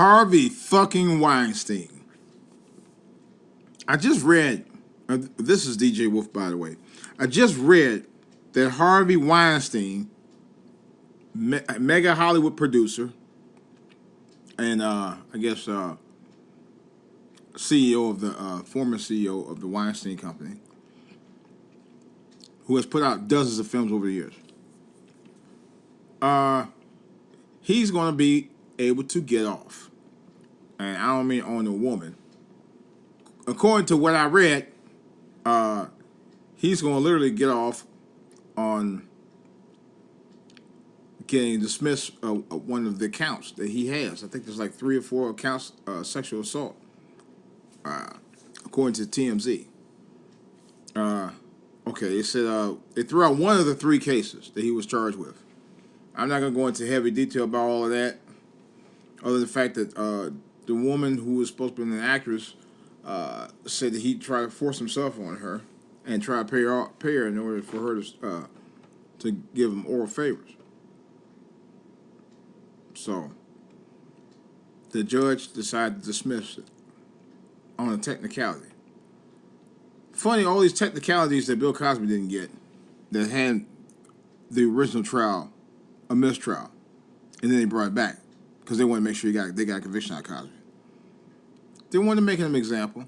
Harvey fucking Weinstein. I just read, this is DJ Wolf, by the way. I just read that Harvey Weinstein, mega Hollywood producer, and I guess CEO of the former CEO of the Weinstein Company, who has put out dozens of films over the years. He's going to be able to get off, and I don't mean on a woman. According to what I read, he's going to literally get off on getting dismissed one of the counts that he has. I think there's like 3 or 4 counts sexual assault, according to TMZ. Okay, it said it threw out one of the 3 cases that he was charged with. I'm not going to go into heavy detail about all of that, other than the fact that the woman who was supposed to be an actress said that he tried to force himself on her and try to pay her in order for her to give him oral favors. So the judge decided to dismiss it on a technicality. Funny, all these technicalities that Bill Cosby didn't get, that had the original trial a mistrial, and then they brought it back because they wanted to make sure they got a conviction out of Cosby. They wanted to make him an example.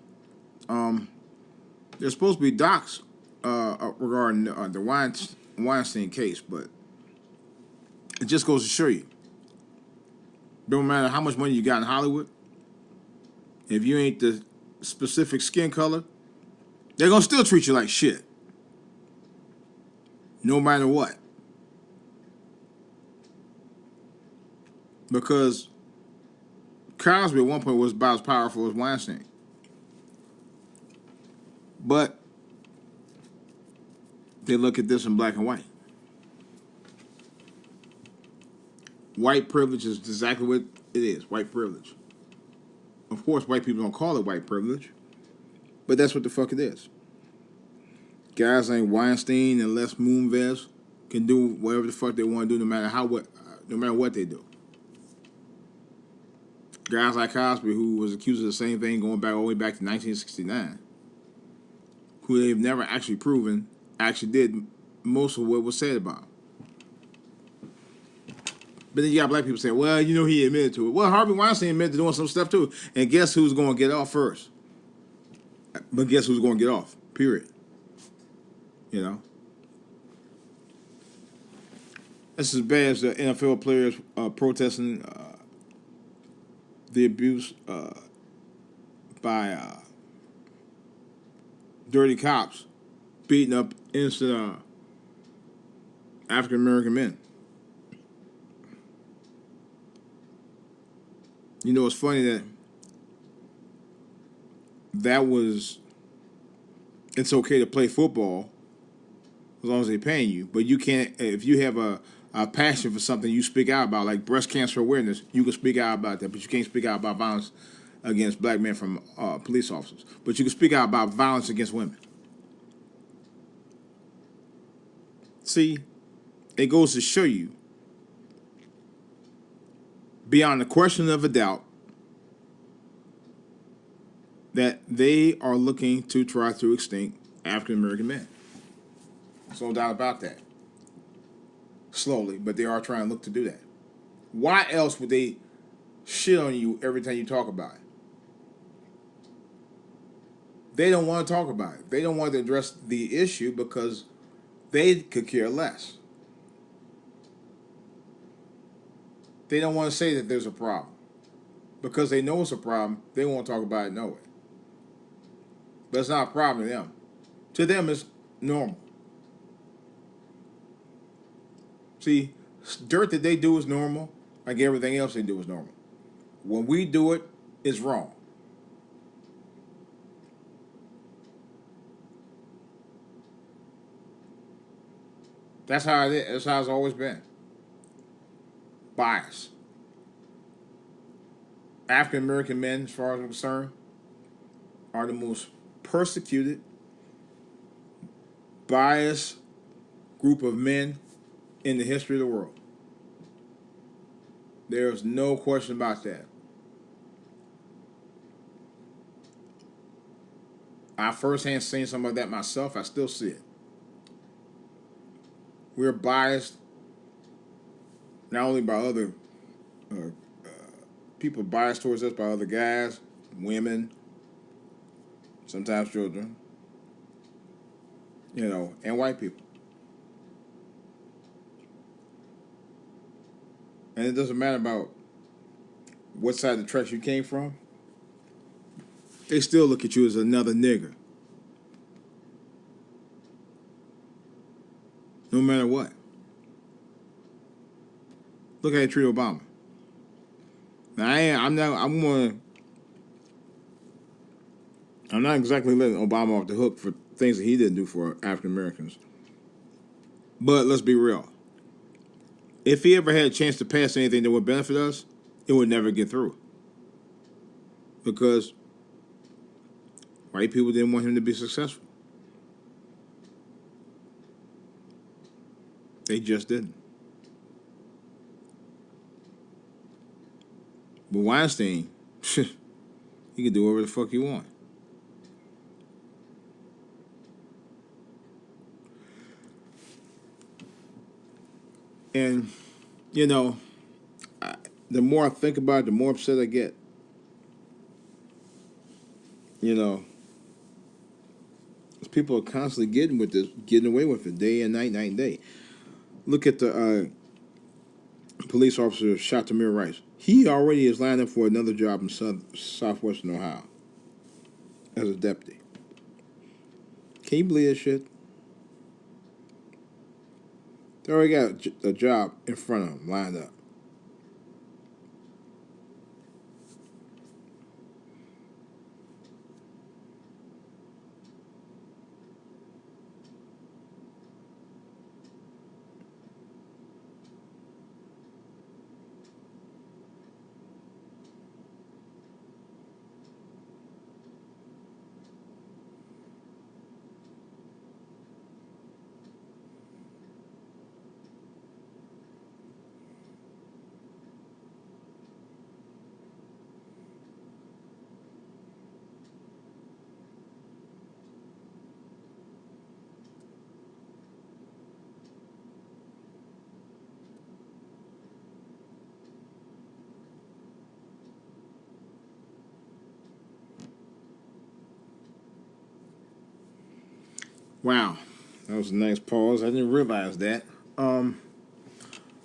There's supposed to be docs regarding the Weinstein case, but it just goes to show you, don't matter how much money you got in Hollywood, if you ain't the specific skin color, they're going to still treat you like shit. No matter what. Because Cosby at one point was about as powerful as Weinstein. But they look at this in black and white. White privilege is exactly what it is, white privilege. Of course, white people don't call it white privilege, but that's what the fuck it is. Guys like Weinstein and Les Moonves can do whatever the fuck they want to do, no matter what they do. Guys like Cosby, who was accused of the same thing going back all the way back to 1969, who they've never actually proven actually did most of what was said about him. But then you got black people saying, well, you know, he admitted to it. Well, Harvey Weinstein admitted to doing some stuff too. And guess who's going to get off first? But guess who's going to get off? Period. You know? It's as bad as the NFL players protesting the abuse by dirty cops beating up innocent African American men. You know, it's funny it's okay to play football as long as they're paying you, but you can't, if you have a passion for something you speak out about, like breast cancer awareness, you can speak out about that, but you can't speak out about violence against black men from police officers. But you can speak out about violence against women. See, it goes to show you, beyond the question of a doubt, that they are looking to try to extinct African American men. There's no doubt about that. Slowly, but they are trying to look to do that. Why else would they shit on you every time you talk about it? They don't want to talk about it. They don't want to address the issue because they could care less. They don't want to say that there's a problem. Because they know it's a problem, they won't talk about it, know it. But it's not a problem to them. To them, it's normal. See, dirt that they do is normal, like everything else they do is normal. When we do it, it's wrong. That's how it is. That's how it's always been. Bias. African American men, as far as I'm concerned, are the most persecuted, biased group of men in the history of the world. There's no question about that. I firsthand seen some of that myself. I still see it. We're biased not only by other uh, people, biased towards us by other guys, women, sometimes children, and white people. And it doesn't matter about what side of the tracks you came from. They still look at you as another nigger, no matter what. Look how they treat Obama. Now I'm not. I'm not exactly letting Obama off the hook for things that he didn't do for African Americans. But let's be real. If he ever had a chance to pass anything that would benefit us, it would never get through because white people didn't want him to be successful. They just didn't. But Weinstein, he can do whatever the fuck he want. And you know, the more I think about it, the more upset I get. You know, people are constantly getting with this, getting away with it, day and night, night and day. Look at the police officer who shot Tamir Rice. He already is lined up for another job in southwestern Ohio as a deputy. Can you believe that shit? They already got a job in front of them lined up. Wow, that was a nice pause. I didn't realize that. Um,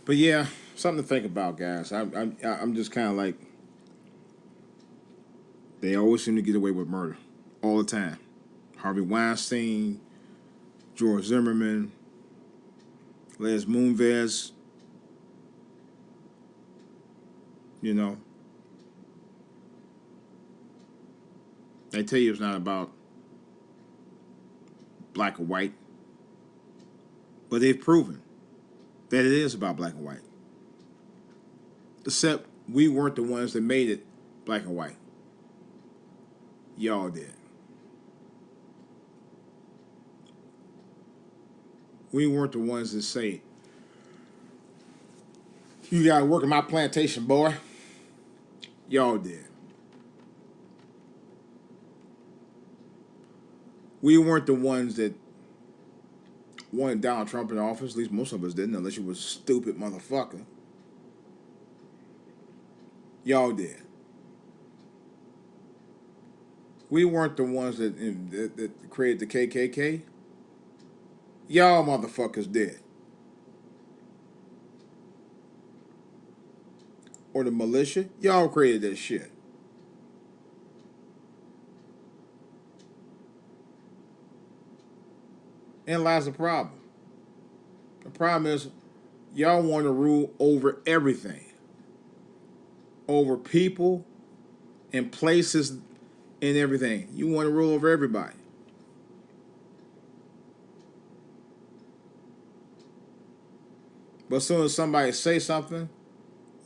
but yeah, something to think about, guys. I'm just kind of like they always seem to get away with murder all the time. Harvey Weinstein, George Zimmerman, Les Moonves. You know, they tell you it's not about black or white, but they've proven that it is about black and white. Except we weren't the ones that made it black and white. Y'all did. We weren't the ones that say, you gotta work in my plantation, boy. Y'all did. We weren't the ones that wanted Donald Trump in office. At least most of us didn't, unless you was a stupid motherfucker. Y'all did. We weren't the ones that created the KKK. Y'all motherfuckers did. Or the militia. Y'all created that shit. And lies the problem. The problem is y'all want to rule over everything. Over people and places and everything. You want to rule over everybody. But as soon as somebody say something,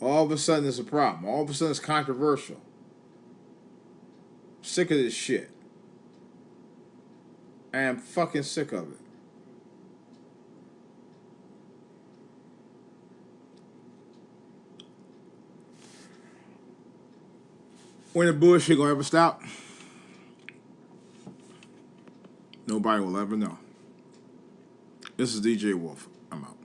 all of a sudden it's a problem. All of a sudden it's controversial. I'm sick of this shit. I am fucking sick of it. When the bullshit gonna ever stop? Nobody will ever know. This is DJ Wolf. I'm out.